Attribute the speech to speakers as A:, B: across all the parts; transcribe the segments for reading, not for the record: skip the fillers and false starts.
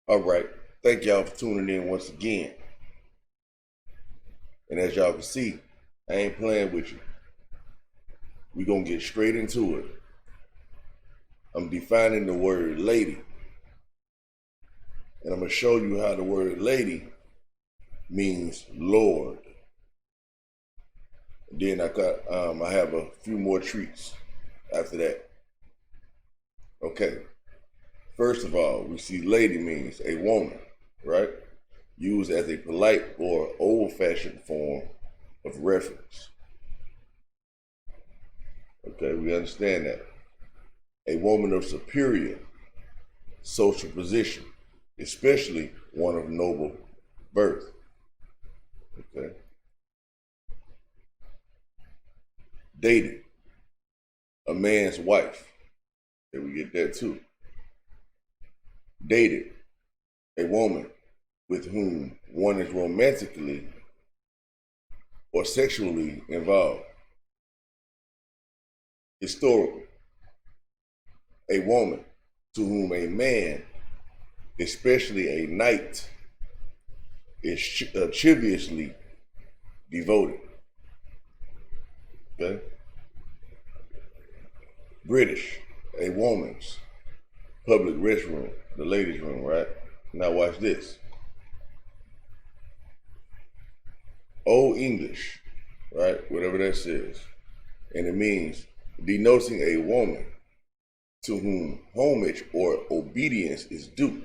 A: All right. Thank y'all for tuning in once again. And as y'all can see, I ain't playing with you. We're going to get straight into it. I'm defining the word lady. And I'm going to show you how the word lady means Lord. And then I have a few more treats after that. Okay. First of all, we see lady means a woman, right? Used as a polite or old-fashioned form of reference. Okay, we understand that. A woman of superior social position, especially one of noble birth. Okay. Dating, a man's wife. Okay, we get that too. Dated, a woman with whom one is romantically or sexually involved. Historical, a woman to whom a man, especially a knight, is chiviously devoted. Okay? British, a woman's public restroom, the ladies' room, right? Now watch this. Old English, right? Whatever that says. And it means denoting a woman to whom homage or obedience is due,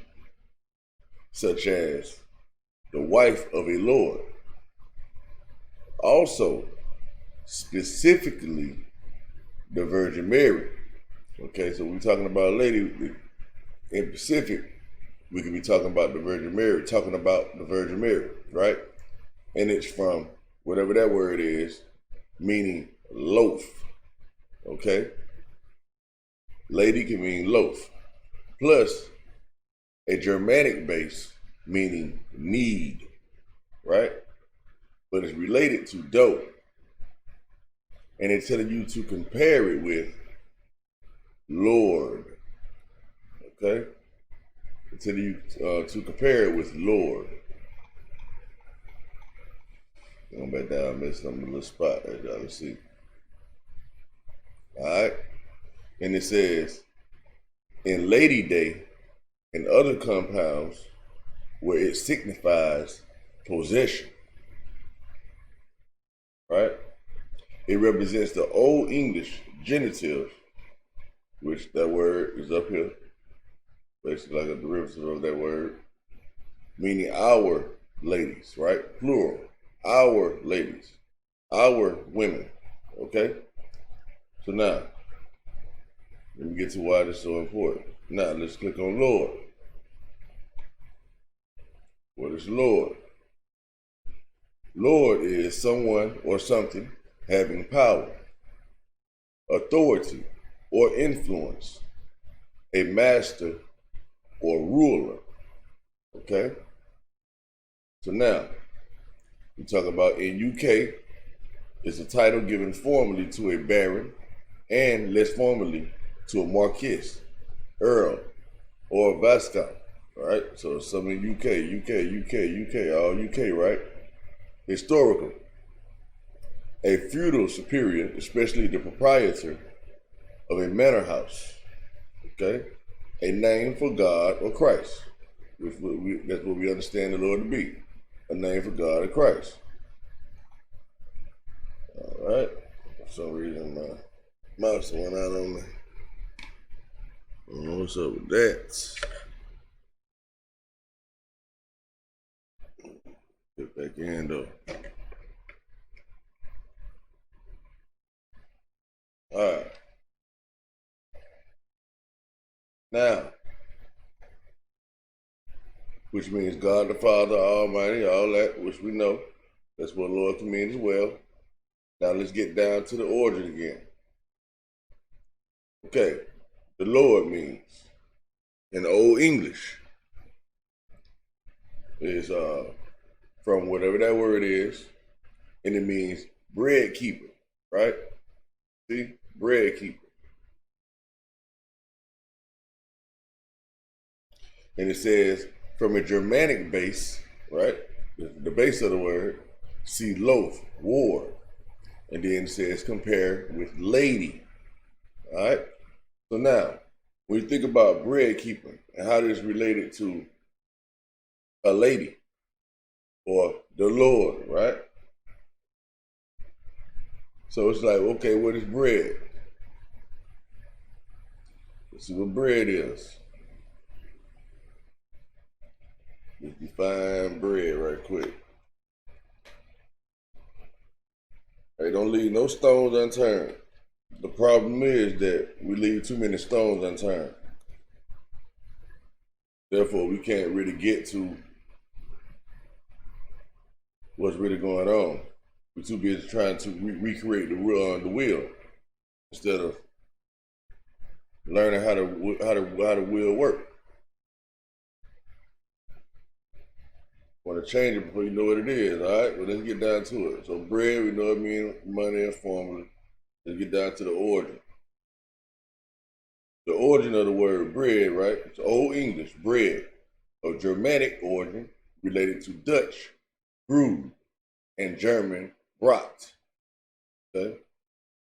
A: such as the wife of a lord. Also, specifically, the Virgin Mary. Okay, so we're talking about a lady in Pacific. We could be talking about the Virgin Mary, talking about the Virgin Mary, right? And it's from whatever that word is, meaning loaf. Okay? Lady can mean loaf. Plus a Germanic base meaning need, right? But it's related to dough. And it's telling you to compare it with Lord. Okay? It's telling you to compare it with Lord. Going back down, messing up a little spot right there. Let's see. All right. And it says, in Lady Day and other compounds where it signifies possession. Right? It represents the Old English genitive, which that word is up here, basically like a derivative of that word, meaning our ladies, right? Plural. Our ladies. Our women. Okay? So now, let me get to why this is so important. Now, let's click on Lord. What is Lord? Lord is someone or something having power, authority, or influence, a master or ruler. Okay? So now, we talk about in UK, it's a title given formally to a baron and less formally to a marquess, earl, or a viscount. All right? So some in UK, all UK, right? Historical, a feudal superior, especially the proprietor of a manor house. Okay? A name for God or Christ. That's what we understand the Lord to be. A name for God or Christ. All right. For some reason, my mouse went out on me. I don't know what's up with that. Get back in though. All right. Now, which means God the Father Almighty, all that, which we know. That's what Lord can mean as well. Now let's get down to the origin again. Okay, the Lord means in Old English is from whatever that word is, and it means bread keeper, right? See, bread keeper. And it says from a Germanic base, right? The base of the word, see loaf, war, and then it says compare with lady. All right. So now, when you think about bread keeping and how this related to a lady or the Lord, right? So it's like, okay, what is bread? Let's see what bread is. Let's define bread right quick. Hey, don't leave no stones unturned. The problem is that we leave too many stones unturned. Therefore, we can't really get to what's really going on. We're too busy trying to recreate the wheel instead of learning how the wheel work. Want to change it before you know what it is, all right? Well, let's get down to it. So bread, we know it means money and formula. Let's get down to the origin. The origin of the word bread, right? It's Old English, bread, of Germanic origin, related to Dutch, brood, and German, brot. Okay?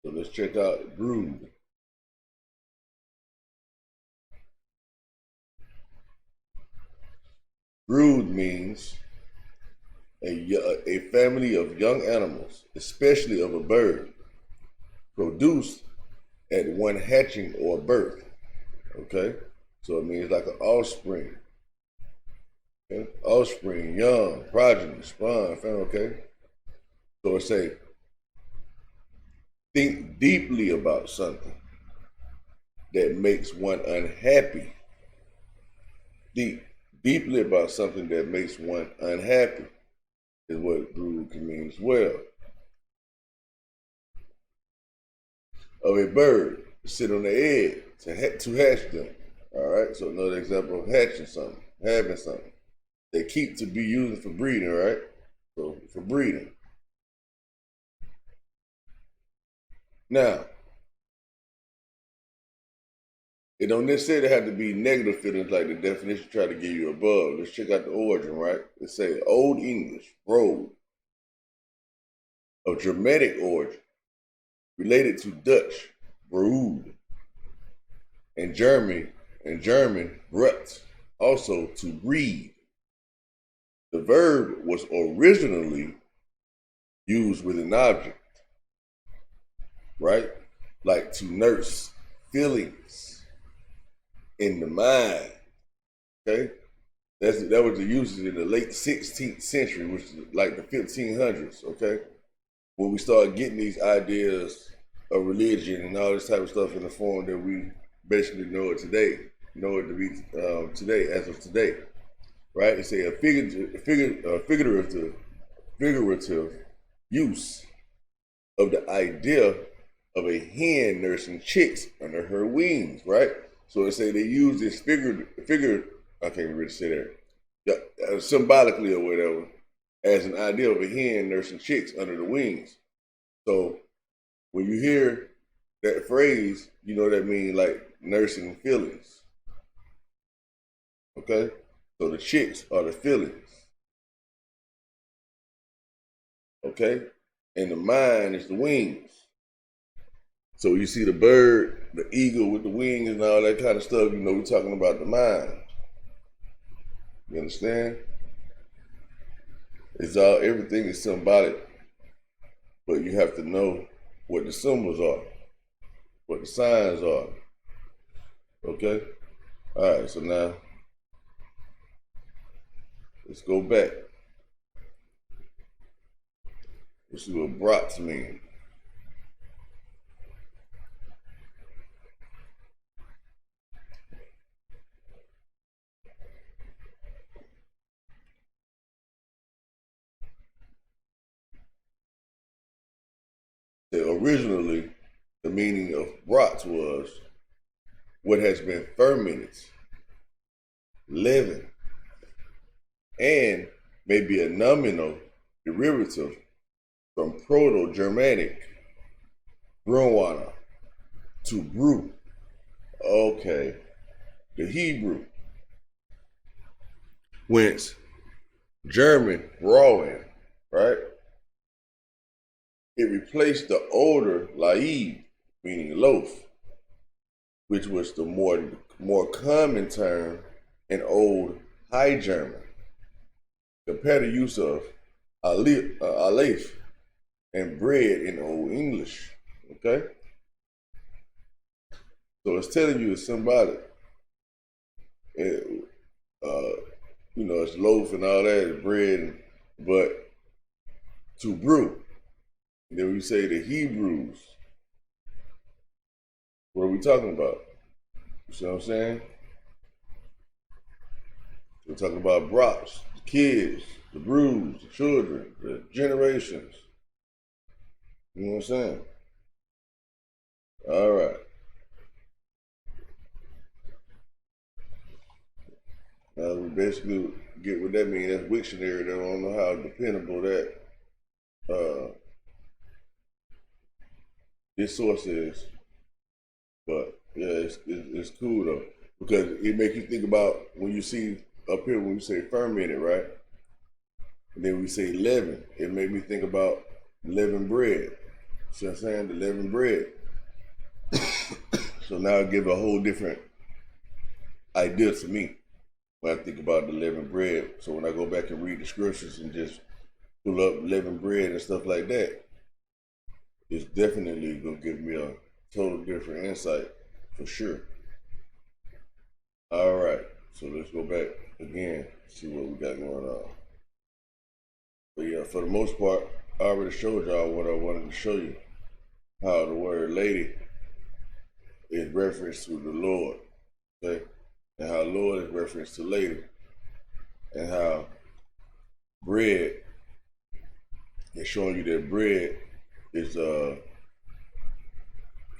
A: So let's check out brood. Brood means a family of young animals, especially of a bird, produced at one hatching or birth. Okay? So it means like an offspring. Okay? Offspring, young, progeny, spawn, okay? So it say, think deeply about something that makes one unhappy. Deeply about something that makes one unhappy is what brood can mean as well. Of a bird sit on the egg to hatch them. All right, so another example of hatching something, having something. They keep to be used for breeding, right? So for breeding. Now, it don't necessarily have to be negative feelings like the definition try to give you above. Let's check out the origin, right? It say Old English, brood, of Germanic origin, related to Dutch, brood, and German, brut, also to breed. The verb was originally used with an object, right? Like to nurse feelings in the mind. Okay? That was the usage in the late 16th century, which is like the 1500s, okay? When we started getting these ideas of religion and all this type of stuff in the form that we basically know it today, know it to be today, as of today, right? It's a figurative use of the idea of a hen nursing chicks under her wings, right? So they say they use this figure. I can't really say that. Yeah, symbolically or whatever, as an idea of a hen nursing chicks under the wings. So when you hear that phrase, you know that means like nursing feelings. Okay? So the chicks are the feelings. Okay? And the mind is the wings. So you see the bird, the eagle with the wings and all that kind of stuff, you know, we're talking about the mind. You understand? Everything is symbolic, but you have to know what the symbols are, what the signs are. Okay? All right, so now let's go back. Let's see what brats mean. Originally, the meaning of brats was what has been fermented, living, and may be a nominal derivative from Proto-Germanic bruana to brew. Okay, the Hebrew. whence German Rowan, right? It replaced the older Laib, meaning loaf, which was the more common term in Old High German. Compare the use of aleph and bread in Old English. Okay? So it's telling you it's symbolic. It, it's loaf and all that, it's bread, but to brew. And then we say the Hebrews. What are we talking about? You see what I'm saying? We're talking about broths, the kids, the brews, the children, the generations. You know what I'm saying? All right. Now we basically get what that means. That's Wiktionary. They don't know how dependable that this source is. But yeah, it's cool though, because it makes you think about when you see up here when we say fermented, right? And then we say leaven. It made me think about leavened bread. See what I'm saying? The leavened bread. So now it gives a whole different idea to me when I think about the leavened bread. So when I go back and read the scriptures and just pull up leavened bread and stuff like that, it's definitely gonna give me a total different insight for sure. All right, so let's go back again, see what we got going on. But yeah, for the most part, I already showed y'all what I wanted to show you. How the word lady is reference to the Lord, okay? And how Lord is reference to lady. And how bread is showing you that bread is to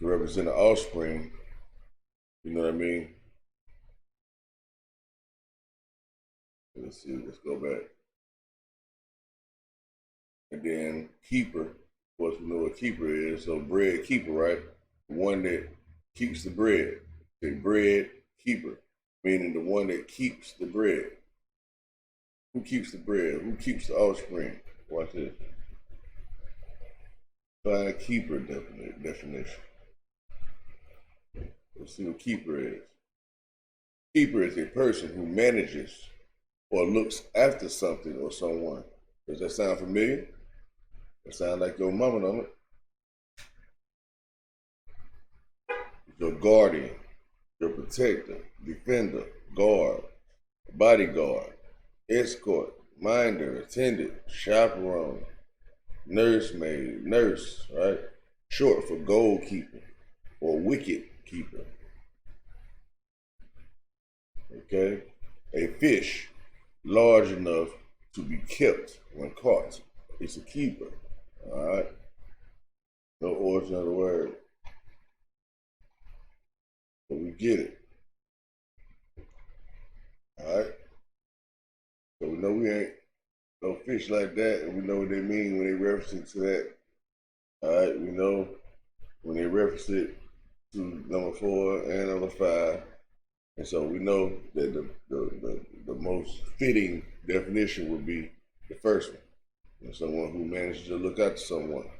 A: represent the offspring. You know what I mean? Let's see, let's go back. And then keeper, of course we know what keeper is, so bread keeper, right? The one that keeps the bread. The bread keeper, meaning the one that keeps the bread. Who keeps the bread? Who keeps the offspring? Watch this. Find a keeper definition. Let's see what keeper is. Keeper is a person who manages or looks after something or someone. Does that sound familiar? That sound like your mama, don't it? Your guardian, your protector, defender, guard, bodyguard, escort, minder, attendant, chaperone, nursemaid, nurse, right? Short for goalkeeper or wicket keeper. Okay? A fish large enough to be kept when caught. It's a keeper. All right? No origin of the word. But we get it. All right? So we know we ain't no fish like that, and we know what they mean when they reference it to that. All right? We know when they reference it to number 4 and number 5. And so we know that the most fitting definition would be the first one. And someone who manages to look after someone,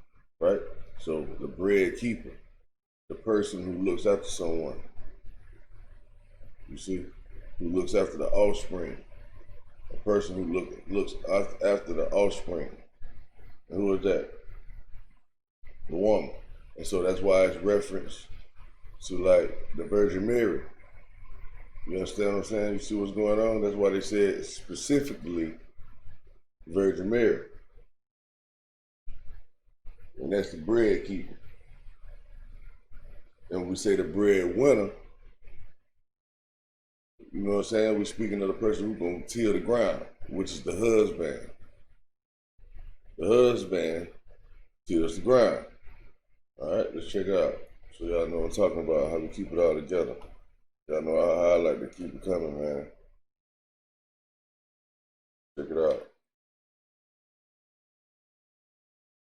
A: right? So the bread keeper, the person who looks after someone, you see, who looks after the offspring, a person who looks after the offspring. And who is that? The woman. And so that's why it's referenced to like the Virgin Mary. You understand what I'm saying? You see what's going on? That's why they said specifically Virgin Mary. And that's the bread keeper. And when we say the breadwinner, you know what I'm saying? We're speaking of the person who's going to till the ground, which is the husband. The husband tills the ground. All right, let's check it out. So y'all know what I'm talking about, how we keep it all together. Y'all know how I like to keep it coming, man. Check it out.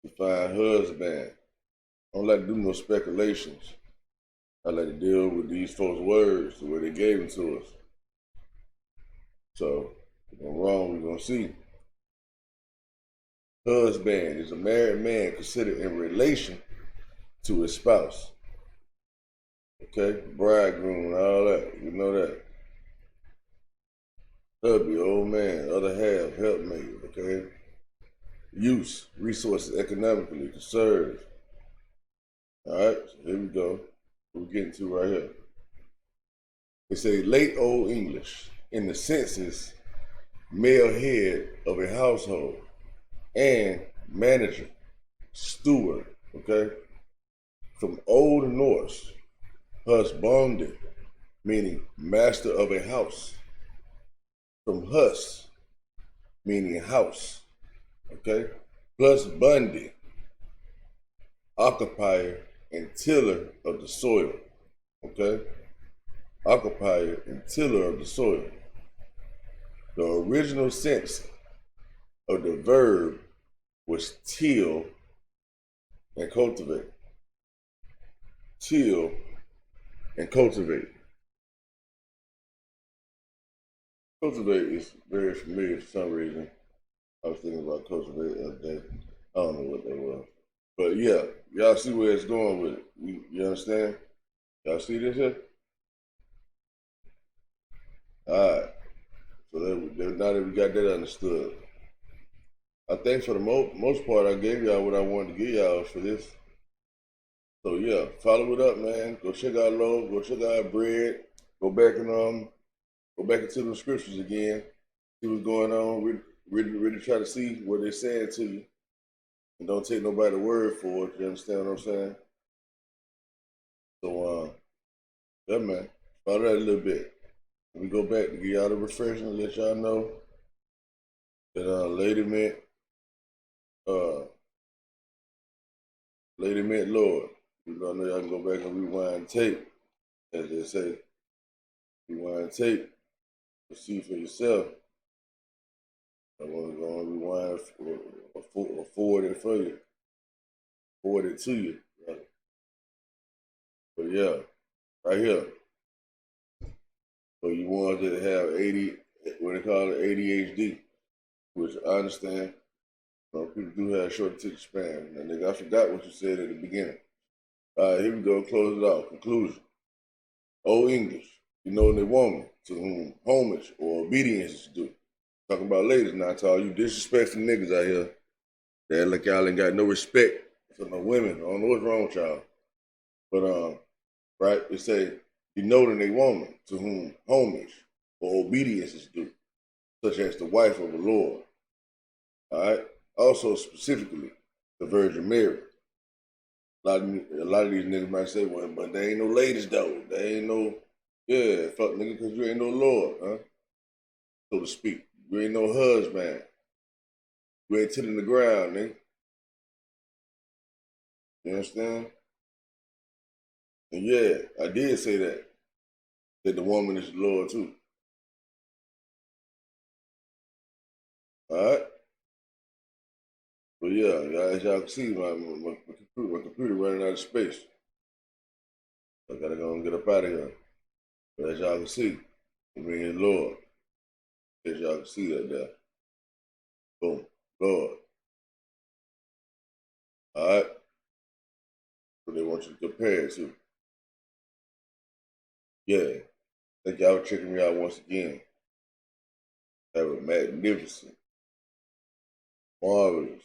A: Define husband. I don't like to do no speculations. I like to deal with these folks' words the way they gave them to us. So If I'm wrong, we're going to see. Husband is a married man considered in relation to his spouse. Okay? Bridegroom and all that. You know that. Hubby, old man, other half, helpmate. Okay? Use, resources economically, conserve. All right? So here we go. What we're getting to right here. It's a late Old English in the senses male head of a household and manager, steward, okay? From Old Norse, husbandi, meaning master of a house. From hus, meaning house, okay? Plus bundi, occupier and tiller of the soil, okay? Occupier and tiller of the soil. The original sense of the verb was till and cultivate. Till and cultivate. Cultivate is very familiar for some reason. I was thinking about cultivate the other day. I don't know what that was. But yeah, y'all see where it's going with it. You understand? Y'all see this here? Alright. So now that we got that understood, I think for the most part I gave y'all what I wanted to give y'all for this. So yeah, follow it up, man. Go check out Low. Go check out Bread. Go back into the scriptures again. See what's going on. Really try to see what they're saying to you, and don't take nobody's word for it. You understand what I'm saying? So yeah, man. Follow that a little bit. We go back to give y'all the refreshing and let y'all know that Lady meant Lord. You know, I know y'all can go back and rewind tape, as they say. Rewind tape to see for yourself. I want to go and rewind or forward it for you. Forward it to you. Right? But yeah, right here. So you want to have what they call it, ADHD, which I understand. People do have short attention span. And nigga, I forgot what you said at the beginning. All right, here we go. Close it out. Conclusion. Old English. You know the woman to whom homage or obedience is due. Talking about ladies now, to all you disrespectful niggas out here that like y'all ain't got no respect for no women. I don't know what's wrong with y'all. But right, it say denoting a woman to whom homage or obedience is due, such as the wife of the Lord. All right. Also specifically the Virgin Mary. A lot of these niggas might say, well, but they ain't no ladies though. They ain't no, yeah, fuck nigga, because you ain't no Lord, huh? So to speak. You ain't no husband. You ain't tilling the ground, nigga. You understand? And yeah, I did say that the woman is the Lord too. All right? But yeah, as y'all can see, my computer running out of space. I gotta go and get up out of here. But as y'all can see, me and Lord. As y'all can see that there. Boom. Lord. All right? So they want you to compare it to. Yeah. Thank y'all for checking me out once again. Have a magnificent, marvelous,